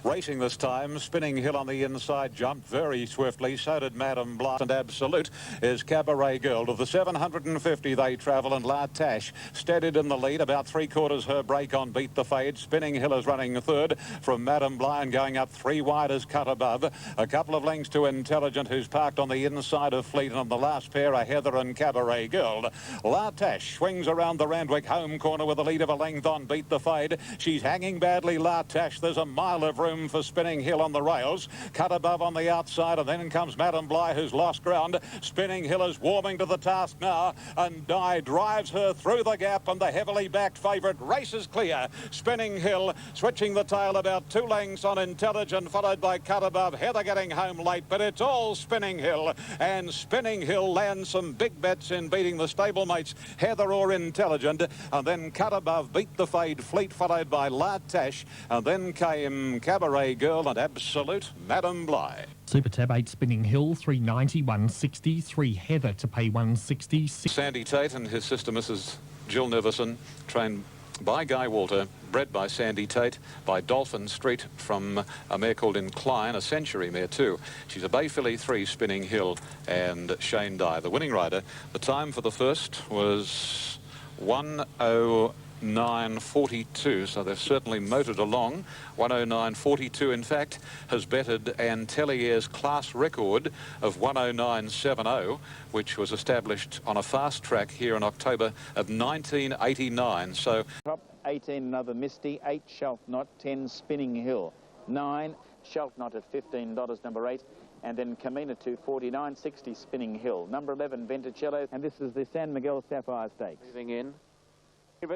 Racing this time, Spinning Hill on the inside jumped very swiftly. So did Madame Blanc, and Absolute is Cabaret Girl. To the 750 they travel, and La Tash steadied in the lead. About 3/4 her break on Beat the Fade. Spinning Hill is running third from Madame Blanc, and going up 3 wide as Cut Above. A couple of lengths to Intelligent, who's parked on the inside of Fleet, and on the last pair are Heather and Cabaret Girl. La Tash swings around the Randwick home corner with a lead of a length on Beat the Fade. She's hanging badly, La Tash. There's a mile of room for Spinning Hill on the rails. Cut Above on the outside, and then comes Madame Blanc, who's lost ground. Spinning Hill is warming to the task now, and Di drives her through the gap, and the heavily backed favourite races clear. Spinning Hill switching the tail about 2 lengths on Intelligent, followed by Cut Above. Heather getting home late, but it's all Spinning Hill, and Spinning Hill lands some big bets in beating the stablemates Heather or Intelligent, and then Cut Above, Beat the Fade, Fleet, followed by La Tash, and then came Cabaret Girl and Absolute Madame Blanc. Super Tab 8 Spinning Hill, 390, 160, 3 Heather to pay 160. Sandy Tate and his sister Mrs. Jill Neverson, trained by Guy Walter, bred by Sandy Tate, by Dolphin Street from a mare called Incline, a Century mare too. She's a Bay Filly 3, Spinning Hill, and Shane Dye, the winning rider. The time for the first was 1:09:42, so they've certainly motored along. 1:09:42, in fact, has bettered Antelier's class record of 1:09:70, which was established on a fast track here in October of 1989. So top 18, another Misty, 8 Shelf Knot, 10 Spinning Hill, 9 Shelf Knot at $15, number 8. And then Camina to 49.60 Spinning Hill. Number 11, Venticello. And this is the San Miguel Sapphire Stakes. Moving in.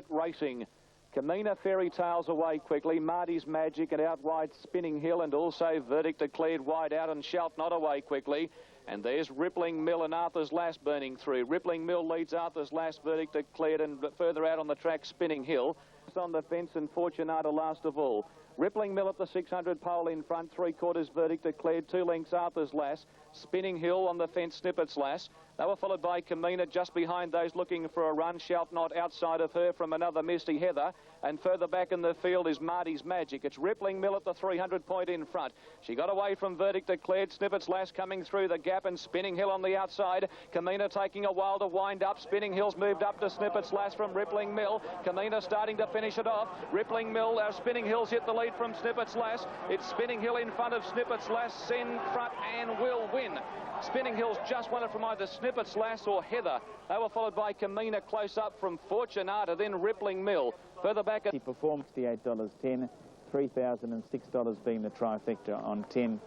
Racing. Camina Fairy Tales away quickly. Marty's Magic and out wide Spinning Hill, and also Verdict Declared wide out, and Shelf Not away quickly. And there's Rippling Mill and Arthur's Last burning through. Rippling Mill leads Arthur's Last, Verdict Declared, and further out on the track Spinning Hill. It's on the fence, and Fortunato last of all. Rippling Mill at the 600 pole in front, 3/4 Verdict Declared, 2 lengths Arthur's Lass. Spinning Hill on the fence, Snippet's Lass. They were followed by Camina just behind those looking for a run. Shelf Not outside of her from another Misty Heather. And further back in the field is Marty's Magic. It's Rippling Mill at the 300 point in front. She got away from Verdict Declared. Snippet's Lass coming through the gap, and Spinning Hill on the outside. Camina taking a while to wind up. Spinning Hill's moved up to Snippet's Lass from Rippling Mill. Camina starting to finish it off. Rippling Mill, Spinning Hill's hit the lead from Snippet's Lass. It's Spinning Hill in front of Snippet's Lass, in front and will win. Spinning Hill's just won it from either Snippet's Lass or Heather. They were followed by Camina close up from Fortunata, then Rippling Mill. Further back, He performed $68.10, $3,006 being the trifecta on 10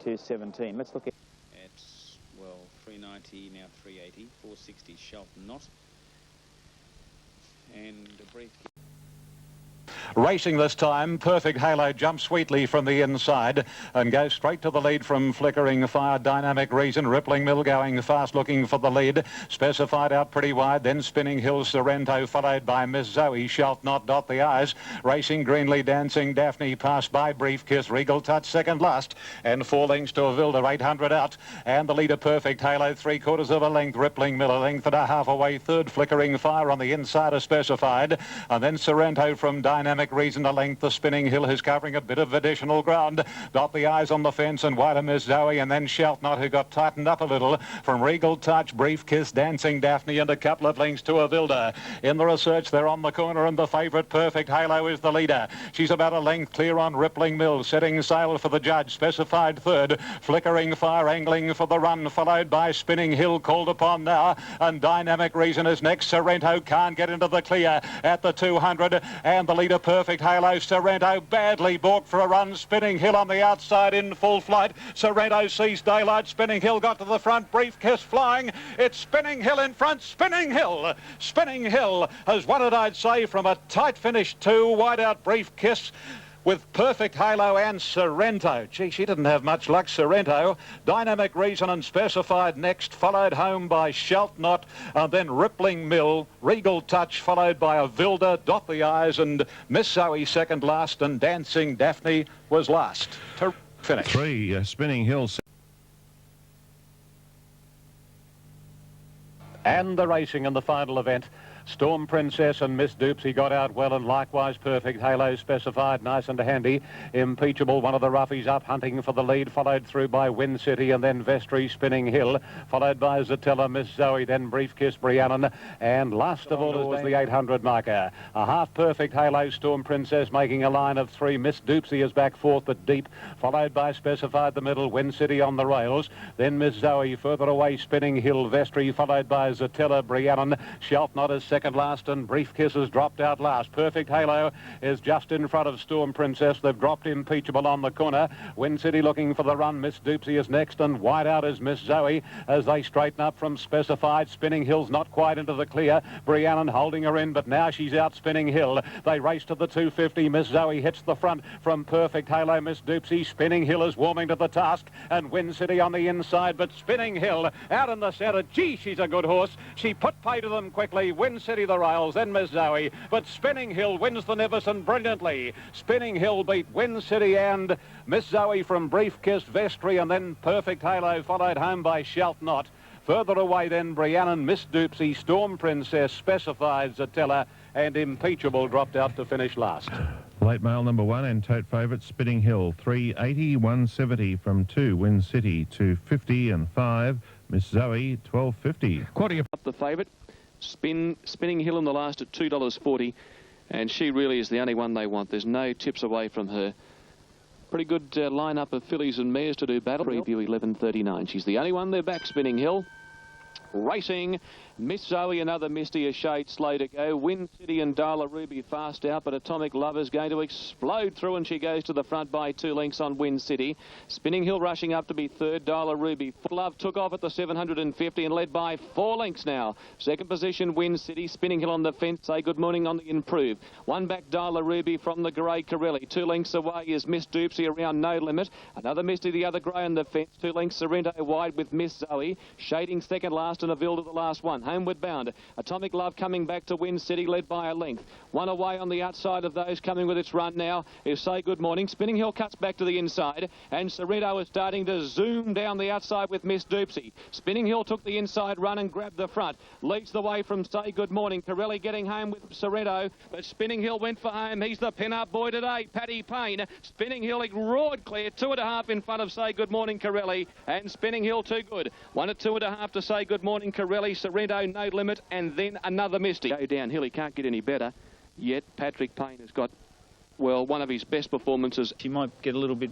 to 17. Let's look at well, 390, now 380, 460 Shelf Knot, and a brief. Racing this time, Perfect Halo jumps sweetly from the inside and goes straight to the lead from Flickering Fire, Dynamic Reason. Rippling Mill going fast, looking for the lead. Specified out pretty wide, then Spinning Hill, Sorrento, followed by Miss Zoe. Shalt Not Dot the I's. Racing Greenly Dancing, Daphne passed by Brief Kiss. Regal Touch second last, and 4 lengths to Avilda, 800 out. And the leader, Perfect Halo, 3/4 of a length. Rippling Mill, a length and a half away third. Flickering Fire on the inside, as specified. And then Sorrento from Dynamic Reason, a length. The Spinning Hill is covering a bit of additional ground. Dot the I's on the fence, and wider Miss Zoe, and then Shalt Not, who got tightened up a little from Regal Touch, Brief Kiss, Dancing Daphne, and a couple of lengths to Avilda. In the research, they're on the corner, and the favourite, Perfect Halo, is the leader. She's about a length clear on Rippling Mill, setting sail for the judge, specified third. Flickering Fire angling for the run, followed by Spinning Hill, called upon now, and Dynamic Reason is next. Sorrento can't get into the clear at the 200, and the leader, Perfect Halo. Sorrento badly balked for a run. Spinning Hill on the outside in full flight. Sorrento sees daylight. Spinning Hill got to the front. Brief Kiss flying. It's Spinning Hill in front. Spinning Hill. Spinning Hill has won it, I'd say, from a tight finish to wide out Brief Kiss, with Perfect Halo and Sorrento. Gee, she didn't have much luck, Sorrento. Dynamic Reason and Specified next, followed home by Shalt Not, and then Rippling Mill, Regal Touch, followed by Avilda, Dot the I's, and Miss Zoe second last, and Dancing Daphne was last to finish. 3, Spinning Hill. And the racing in the final event. Storm Princess and Miss Doopsy got out well, and likewise Perfect Halo specified nice and handy. Impeachable, one of the roughies up, hunting for the lead, followed through by Wind City and then Vestry, Spinning Hill, followed by Zatella, Miss Zoe, then Brief Kiss, Briannon, and last of all was the 800 marker. A half Perfect Halo, Storm Princess making a line of 3. Miss Doopsy is back fourth but deep, followed by Specified the middle, Wind City on the rails, then Miss Zoe further away, Spinning Hill, Vestry, followed by Zatella, Briannon, Sheltnot is second last, and Brief Kiss has dropped out last. Perfect Halo is just in front of Storm Princess. They've dropped Impeachable on the corner. Wind City looking for the run. Miss Doopsy is next, and wide out is Miss Zoe as they straighten up from Specified. Spinning Hill's not quite into the clear. Briannon holding her in, but now she's out Spinning Hill. They race to the 250. Miss Zoe hits the front from Perfect Halo. Miss Doopsy, Spinning Hill is warming to the task, and Wind City on the inside, but Spinning Hill out in the centre. Gee, she's a good horse. She put pay to them quickly. Wind City the rails, then Miss Zoe, but Spinning Hill wins the Nivison brilliantly. Spinning Hill beat Wind City and Miss Zoe from Brief Kiss, Vestry, and then Perfect Halo followed home by Sheltnot. Further away then Briannon, Miss Doopsy, Storm Princess, Specified, Zatella, and Impeachable dropped out to finish last. Late mail number 1 and tote favourite Spinning Hill, 380, 170 from 2, Wind City 250 and 5, Miss Zoe 1250. Quaddy up the favourite. Spinning Hill in the last at $2.40, and she really is the only one they want. There's no tips away from her. Pretty good lineup of fillies and mares to do battle. Preview 11:39. She's the only one they're back. Spinning Hill. Racing, Miss Zoe, another Misty, a shade slow to go. Wind City and Darla Ruby fast out, but Atomic Lover's going to explode through, and she goes to the front by 2 lengths on Wind City. Spinning Hill rushing up to be third. Darla Ruby. Love took off at the 750 and led by 4 lengths now. Second position, Wind City. Spinning Hill on the fence. Say good morning on the improve. One back, Darla Ruby from the grey Corelli. 2 lengths away is Miss Doopsy around No Limit. Another Misty, the other grey on the fence. 2 lengths Sorrento wide with Miss Zoe. Shading second last, and a Ville to the last one. Homeward bound. Atomic Love coming back to Wind City, led by a length. One away on the outside of those coming with its run now is Say Good Morning. Spinning Hill cuts back to the inside, and Sorrento is starting to zoom down the outside with Miss Doopsy. Spinning Hill took the inside run and grabbed the front. Leads the way from Say Good Morning. Corelli getting home with Sorrento, but Spinning Hill went for home. He's the pin-up boy today, Paddy Payne. Spinning Hill roared clear, 2.5 in front of Say Good Morning Corelli, and Spinning Hill too good. 1 at 2.5 to Say Good Morning Corelli. Sorrento, No Limit, and then another Misty. Go downhill, he can't get any better. Yet Patrick Payne has got, well, one of his best performances. He might get a little bit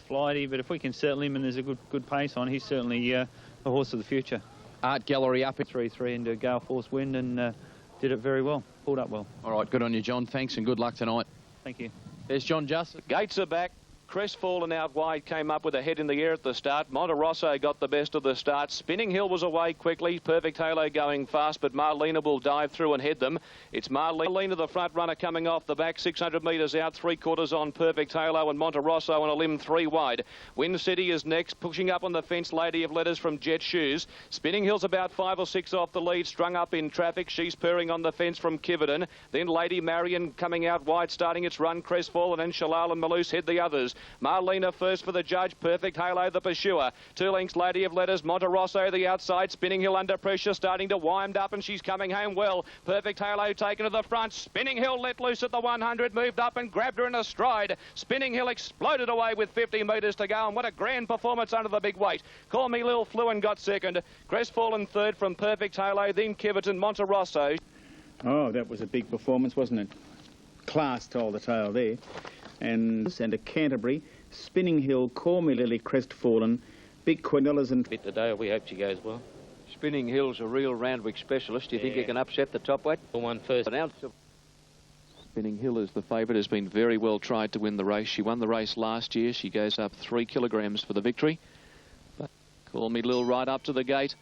flighty, but if we can settle him and there's a good pace on, he's certainly a horse of the future. Art Gallery up at 3-3 into Gale Force Wind and did it very well, pulled up well. All right, good on you, John. Thanks and good luck tonight. Thank you. There's John Justice. Gates are back. Crestfallen out wide, came up with a head in the air at the start. Monterosso got the best of the start. Spinning Hill was away quickly. Perfect Halo going fast, but Marlena will dive through and head them. It's Marlena, the front runner, coming off the back, 600 metres out, 3/4 on Perfect Halo, and Monterosso on a limb 3 wide. Wind City is next, pushing up on the fence, Lady of Letters from Jet Shoes. Spinning Hill's about 5 or 6 off the lead, strung up in traffic. She's purring on the fence from Kiverton. Then Lady Marion coming out wide, starting its run. Crestfallen and Shalal and Maloose head the others. Marlena first for the judge. Perfect Halo the pursuer. 2 lengths Lady of Letters. Monterosso the outside. Spinning Hill under pressure, starting to wind up, and she's coming home well. Perfect Halo taken to the front. Spinning Hill let loose at the 100, moved up and grabbed her in a stride. Spinning Hill exploded away with 50 metres to go, and what a grand performance under the big weight. Call Me Lil flew and got second. Crestfallen third from Perfect Halo, then Kiverton, Monterosso. Oh, that was a big performance, wasn't it? Class told the tale there. And a Canterbury, Spinning Hill, Call Me Lily, Crestfallen, Big Quinellas and... Today, we hope she goes well. Spinning Hill's a real Randwick specialist. Do you think he can upset the top weight? The one first. Spinning Hill is the favourite, has been very well tried to win the race. She won the race last year. She goes up 3 kilograms for the victory. But Call Me Lil right up to the gate.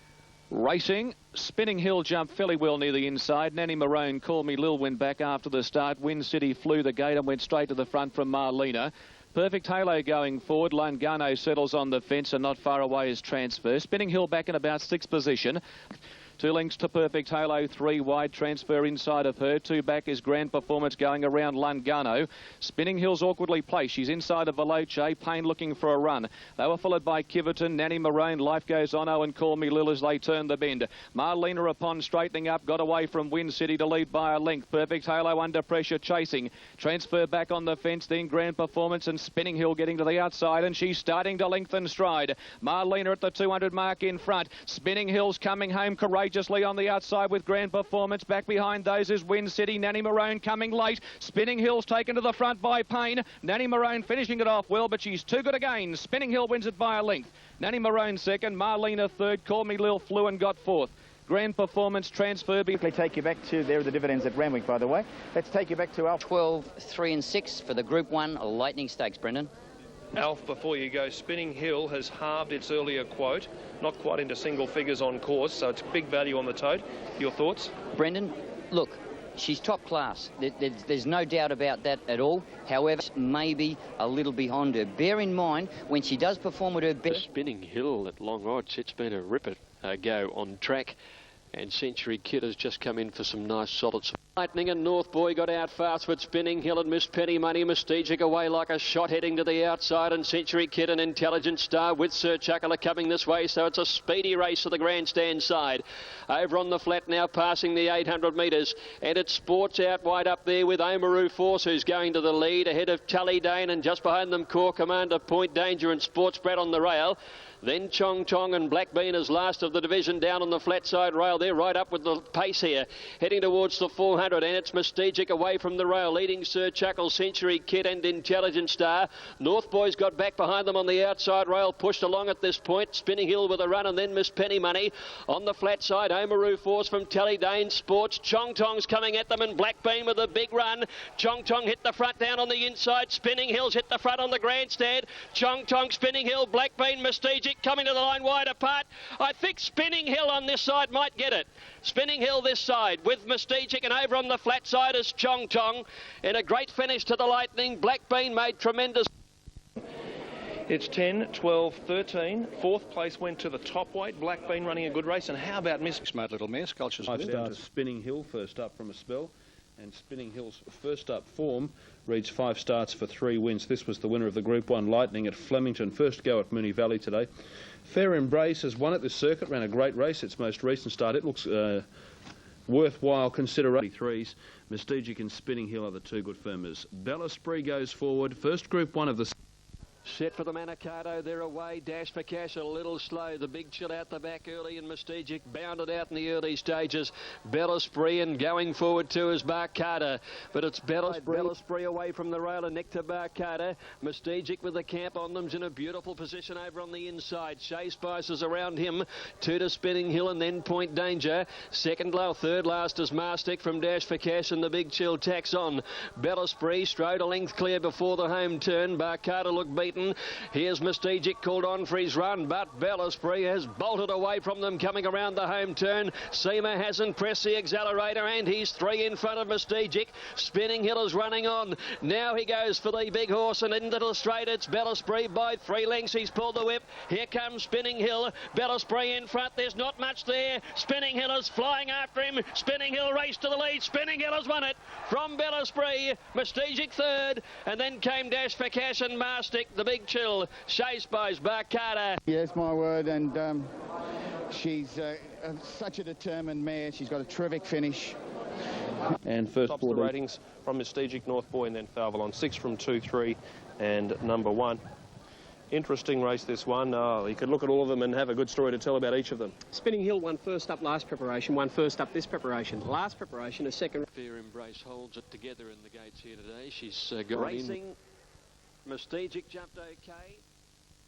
Racing, Spinning Hill jumped fairly well near the inside. Nanny Marone, Call Me Lil went back after the start. Wind City flew the gate and went straight to the front from Marlena. Perfect Halo going forward. Lungano settles on the fence and not far away is Transfer. Spinning Hill back in about 6th position. 2 lengths to Perfect Halo, 3 wide. Transfer inside of her. 2 back is Grand Performance going around Lungano. Spinning Hill's awkwardly placed. She's inside of Veloce. Payne looking for a run. They were followed by Kiverton, Nanny Maroon, Life Goes On, and Call Me Lil as they turn the bend. Marlena upon straightening up, got away from Wind City to lead by a length. Perfect Halo under pressure chasing. Transfer back on the fence, then Grand Performance and Spinning Hill getting to the outside, and she's starting to lengthen stride. Marlena at the 200 mark in front. Spinning Hill's coming home courageously on the outside with Grand Performance. Back behind those is Wind City. Nanny Maroon coming late. Spinning Hill's taken to the front by Payne. Nanny Maroon finishing it off well, but she's too good again. Spinning Hill wins it by a length. Nanny Maroon second, Marlena third, Call Me Lil flew and got fourth. Grand Performance transfer. Quickly take you back to, there are the dividends at Randwick, by the way. Let's take you back to Alf. 12, 3 and 6 for the Group 1 Lightning Stakes, Brendan. Alf, before you go, Spinning Hill has halved its earlier quote, not quite into single figures on course, so it's big value on the tote. Your thoughts? Brendan, look, she's top class. There's no doubt about that at all. However, maybe a little behind her. Bear in mind, when she does perform at her best... Spinning Hill at long odds, it's been a ripper go on track. And Century Kid has just come in for some nice solid... Lightning and North Boy got out fast with Spinning Hill and Miss Penny Money. Mystagic away like a shot heading to the outside, and Century Kid and Intelligent Star with Sir Chuckle are coming this way, so it's a speedy race to the grandstand side. Over on the flat now, passing the 800 metres, and it's Sports out wide up there with Oamaru Force, who's going to the lead ahead of Tully Dane, and just behind them Core Commander, Point Danger and Sports Brat on the rail. Then Chong Chong and Black Bean as last of the division down on the flat side rail. They're right up with the pace here, heading towards the 400, and it's Mystagic away from the rail, leading Sir Chuckle, Century Kid and Intelligent Star. North Boys got back behind them on the outside rail, pushed along at this point. Spinning Hill with a run, and then Miss Penny Money. On the flat side, Oamaru Force from Tully Dane Sports. Chong Chong's coming at them, and Black Bean with a big run. Chong Chong hit the front down on the inside. Spinning Hill's hit the front on the grandstand. Chong Chong, Spinning Hill, Black Bean, Mystagic coming to the line wide apart. I think Spinning Hill on this side might get it. Spinning Hill this side with Mystagic, and over on the flat side is Chong Chong. In a great finish to the Lightning, Black Bean made tremendous... It's 10, 12, 13. Fourth place went to the top weight. Black Bean running a good race. And how about Miss... Smart little mare, Sculpture's Five starts Spinning Hill, first up from a spell. And Spinning Hill's first up form reads 5 starts for 3 wins. This was the winner of the Group 1 Lightning at Flemington. First go at Moonee Valley today. Fair Embrace has won at this circuit, ran a great race, its most recent start. It looks worthwhile consideration. 3s. Mystagic and Spinning Hill are the 2 good firmers. Bella Spree goes forward. First Group 1 of the... Set for the Manikato, they're away. Dash for Cash a little slow. The Big Chill out the back early, and Mystagic bounded out in the early stages. Bella Spree, and going forward too is Barcada. But it's Bella Spree away from the rail and neck to Barcada. Mystagic with the camp on them's in a beautiful position over on the inside. Shea Spice is around him. 2 to Spinning Hill and then Point Danger. Third last is Mastic from Dash for Cash, and the Big Chill tacks on. Bella Spree strode a length clear before the home turn. Barcada looked beaten. Here's Mystagic called on for his run, but Bella Spree has bolted away from them coming around the home turn. Seamer hasn't pressed the accelerator, and he's 3 in front of Mystagic. Spinning Hill is running on. Now he goes for the big horse, and into the straight it's Bella Spree by 3 lengths. He's pulled the whip. Here comes Spinning Hill. Bella Spree in front. There's not much there. Spinning Hill is flying after him. Spinning Hill raced to the lead. Spinning Hill has won it from Bella Spree. Mystagic third, and then came Dash for Cash and Mastic. The Big Chill, Shea Spice, Barcada. Yes, my word, and she's such a determined mare. She's got a terrific finish. And first Tops the ratings from Mystagic, North Boy and then Falvalon. 6 from 2, 3 and number 1. Interesting race, this one. You could look at all of them and have a good story to tell about each of them. Spinning Hill won first up last preparation, won first up this preparation. Last preparation, a second. Fair Embrace holds it together in the gates here today. She's got Racing. Mystagic jumped okay.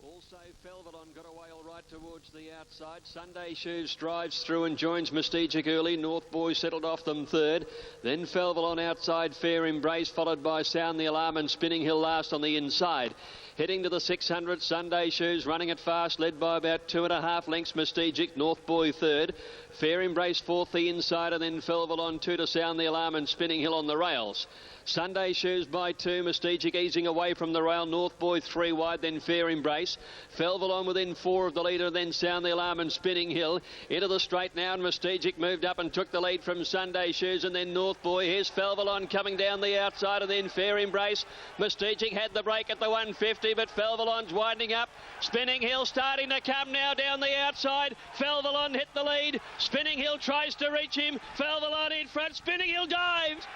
Also, Falvalon got away all right towards the outside. Sunday Shoes drives through and joins Mystagic early. North Boy settled off them third. Then Falvalon outside, Fair Embrace, followed by Sound the Alarm and Spinning Hill last on the inside. Heading to the 600, Sunday Shoes running it fast, led by about 2.5 lengths. Mystagic, North Boy third. Fair Embrace fourth, the inside, and then Falvalon 2 to Sound the Alarm and Spinning Hill on the rails. Sunday Shoes by 2, Mystagic easing away from the rail. North Boy 3 wide, then Fair Embrace. race. Felvalon within 4 of the leader, then Sound the Alarm and Spinning Hill. Into the straight now, and Mystagic moved up and took the lead from Sunday Shoes, and then North Boy. Here's Felvalon coming down the outside, and then Fair Embrace. Mystagic had the break at the 150, but Felvalon's winding up. Spinning Hill starting to come now down the outside. Felvalon hit the lead. Spinning Hill tries to reach him. Felvalon in front. Spinning Hill dived.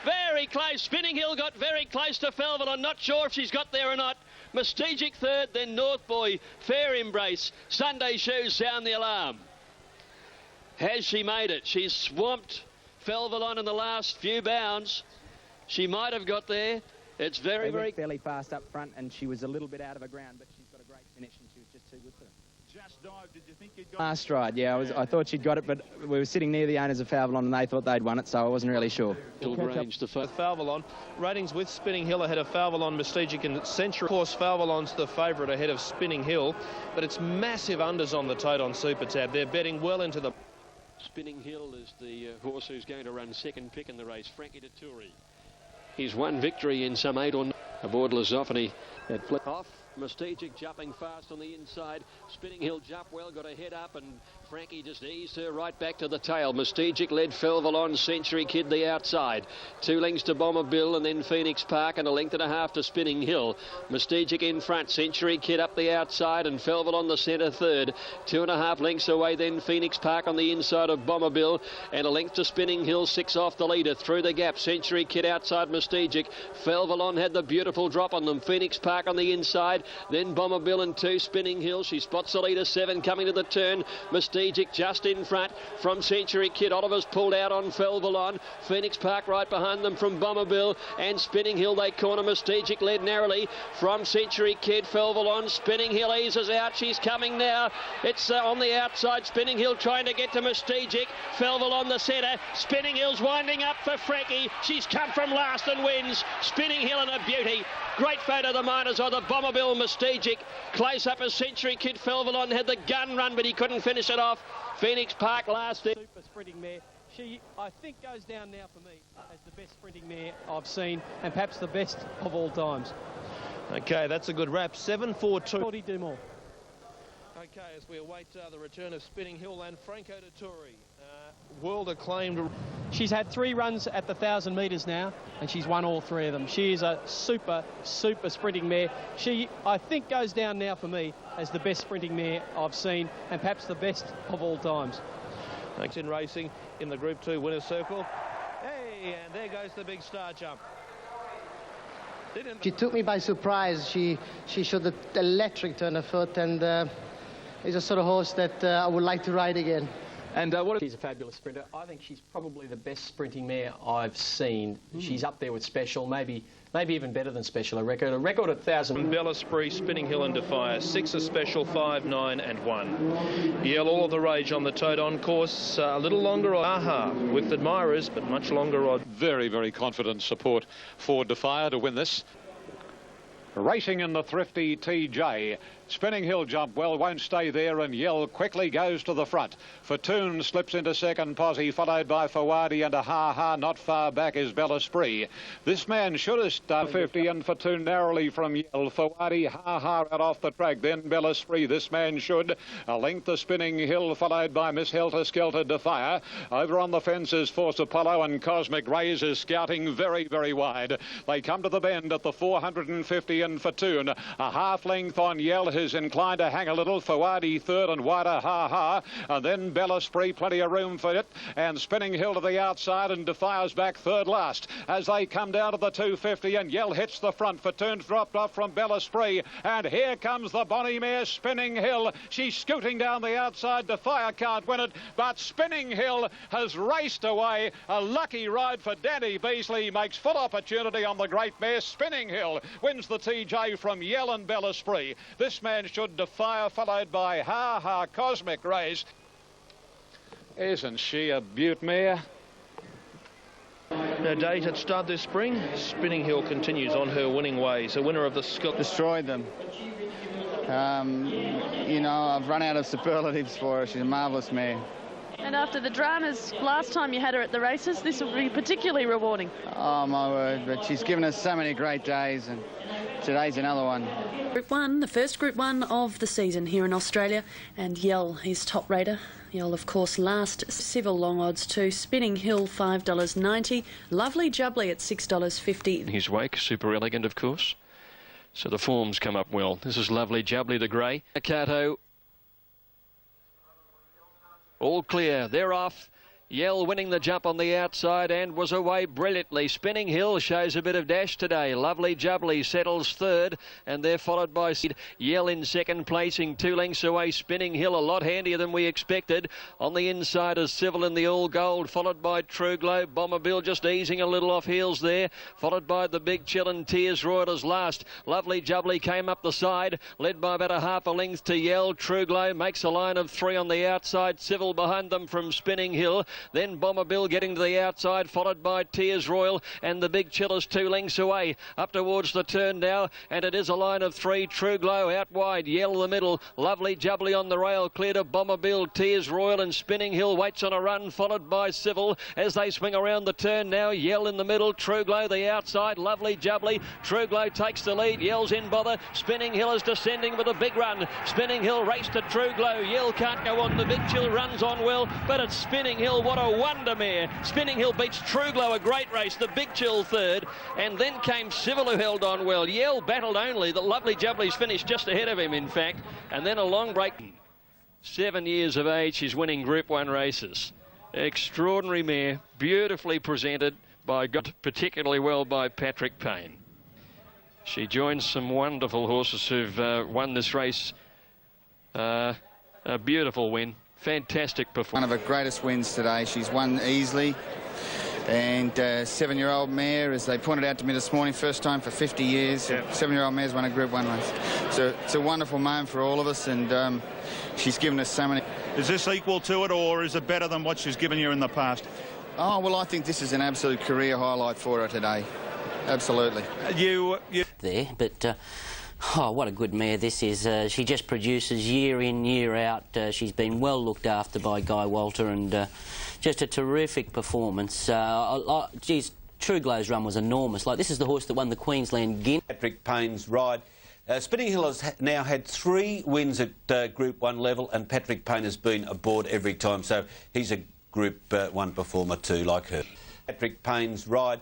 Very close. Spinning Hill got very close to Felvalon. Not sure if she's got there or not. Mystagic third, then North Boy, Fair Embrace, Sunday Shoes, Sound the Alarm. Has she made it? She's swamped Felvalon in the last few bounds. She might have got there. It's very, very... fairly fast up front, and she was a little bit out of her ground, but she's got a great finish, and she was just too good for them. Just dive. Did you think you'd got Last stride, yeah. I thought she'd got it, but we were sitting near the owners of Felvalon, and they thought they'd won it, so I wasn't really sure. Range to Felvalon. Ratings with Spinning Hill ahead of Felvalon, Mystagic and Century. Of course, Felvalon's the favourite ahead of Spinning Hill, but it's massive unders on the tote on Super Tab. They're betting well into the... Spinning Hill is the horse who's going to run second pick in the race, Frankie Dettori. He's won victory in some 8 or 9 aboard Lizophony. That flip off. Mystagic jumping fast on the inside. Spinning Hill jump well, got a head up, and Frankie just eased her right back to the tail. Mystagic led Felvalon, Century Kid the outside. 2 lengths to Bomber Bill, and then Phoenix Park, and a length and a half to Spinning Hill. Mystagic in front, Century Kid up the outside, and Felvalon the centre third. 2.5 lengths away, then Phoenix Park on the inside of Bomber Bill, and a length to Spinning Hill, 6 off the leader. Through the gap, Century Kid outside Mystagic. Felvalon had the beautiful drop on them. Phoenix Park on the inside. Then Bomber Bill and 2, Spinning Hill. She spots the leader, 7 coming to the turn. Mystagic just in front from Century Kid. Oliver's pulled out on Felvalon. Phoenix Park right behind them from Bomber Bill and Spinning Hill. They corner. Mystagic led narrowly from Century Kid. Felvalon. Spinning Hill eases out. She's coming now. It's on the outside. Spinning Hill trying to get to Mystagic. Felvalon the centre. Spinning Hill's winding up for Frankie. She's come from last and wins. Spinning Hill and a beauty. Great photo of the miners of the Bomber Bill. Mystagic close up as Century Kid. Felvalon had the gun run, but he couldn't finish it off. Phoenix Park last. Super sprinting mare. She, I think, goes down now for me as the best sprinting mare I've seen, and perhaps the best of all times. Okay, that's a good wrap. 7-4-2. Do more. Okay, as we await the return of Spinning Hill and Franco Dettori, world acclaimed. She's had 3 runs at the 1,000 metres now, and she's won all 3 of them. She is a super sprinting mare. She, I think, goes down now for me as the best sprinting mare I've seen, and perhaps the best of all times. Thanks in racing in the Group 2 winner's circle. Hey, and there goes the big star jump. She took me by surprise. She showed the electric turn of foot, and is a sort of horse that I would like to ride again. And she's a fabulous sprinter. I think she's probably the best sprinting mare I've seen. She's up there with Special, maybe even better than Special. A record at 1,000. Bel Esprit, Spinning Hill and Defier. 6 a Special, 5, 9 and 1. Yell all of the rage on the tote on course. A little longer Aha with admirers, but much longer odd. Very, very confident support for Defier to win this. Racing in the thrifty TJ. Spinning Hill jump well, won't stay there, and Yell quickly goes to the front. Fatoon slips into second posse, followed by Fawadi, and a ha-ha not far back is Bel Esprit. This man should have started 50, and Fatoon narrowly from Yell. Fawadi, ha-ha out off the track, then Bel Esprit. This man should. A length of Spinning Hill, followed by Miss Helter Skelter Defier. Over on the fences, Force Apollo, and Cosmic Rays is scouting very, very wide. They come to the bend at the 450, and Fatoon. A half length on Yell is inclined to hang a little. Fawadi third and wider, ha-ha. And then Bel Esprit, plenty of room for it. And Spinning Hill to the outside, and Defier's back third last. As they come down to the 250, and Yell hits the front. Fatoon's dropped off from Bel Esprit. And here comes the bonny mare, Spinning Hill. She's scooting down the outside. Defier can't win it, but Spinning Hill has raced away. A lucky ride for Danny Beasley. Makes full opportunity on the great mare. Spinning Hill wins the TJ from Yell and Bel Esprit. This man should. Defier, followed by Ha-Ha Cosmic Rays. Isn't she a beaut mare? No date at start this spring. Spinning Hill continues on her winning ways. A winner of the Scott. Destroyed them. You know, I've run out of superlatives for her. She's a marvellous mare. And after the dramas last time you had her at the races, this will be particularly rewarding. Oh, my word, but she's given us so many great days, and today's another one. Group 1, the first Group 1 of the season here in Australia, and Yell is top rater. Yell, of course, last. Civil long odds too. Spinning Hill, $5.90. Lovely Jubbly at $6.50. His wake, super elegant, of course. So the forms come up well. This is Lovely Jubbly, the grey. Kato. All clear. They're off. Yell winning the jump on the outside and was away brilliantly. Spinning Hill shows a bit of dash today. Lovely Jubbly settles third, and they're followed by Yell in second, placing 2 lengths away. Spinning Hill a lot handier than we expected. On the inside is Civil in the all gold, followed by True Glow. Bomberbill just easing a little off heels there, followed by the Big Chill and Tears Royal as last. Lovely Jubbly came up the side, led by about a half a length to Yell. True Glow makes a line of 3 on the outside. Civil behind them from Spinning Hill. Then Bomberbill getting to the outside, followed by Tears Royal, and the Big Chill is 2 lengths away. Up towards the turn now, and it is a line of 3. True Glow out wide, Yell in the middle. Lovely Jubbly on the rail, clear to Bomberbill. Tears Royal and Spinning Hill waits on a run, followed by Civil as they swing around the turn now. Yell in the middle, True Glow the outside, Lovely Jubbly. True Glow takes the lead, Yell's in bother. Spinning Hill is descending with a big run. Spinning Hill race to True Glow. Yell can't go on. The Big Chill runs on well, but it's Spinning Hill. What a wonder mare. Spinning Hill beats True Glow, a great race. The Big Chill third, and then came Civil, who held on well. Yell battled only. The Lovely Jubbly's finished just ahead of him, in fact, and then a long break. 7 years of age, she's winning Group 1 races. Extraordinary mare, beautifully presented by, particularly well by Patrick Payne. She joins some wonderful horses who've won this race. A beautiful win. Fantastic performance. One of her greatest wins today. She's won easily. And 7-year-old mare, as they pointed out to me this morning, first time for 50 years. Yep. 7-year-old mare's won a Group 1 race. So it's a wonderful moment for all of us, and she's given us so many. Is this equal to it, or is it better than what she's given you in the past? Oh, well, I think this is an absolute career highlight for her today. Absolutely. There, but oh, what a good mare this is. She just produces year in, year out. She's been well looked after by Guy Walter, and just a terrific performance. Geez, True Glow's run was enormous. Like, this is the horse that won the Queensland Guineas. Patrick Payne's ride. Spinning Hill has now had 3 wins at Group 1 level, and Patrick Payne has been aboard every time, so he's a Group 1 performer too, like her. Patrick Payne's ride.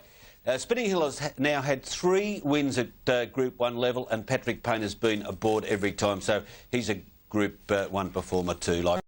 Spinning Hill has now had 3 wins at Group 1 level, and Patrick Payne has been aboard every time, so he's a Group 1 performer too, like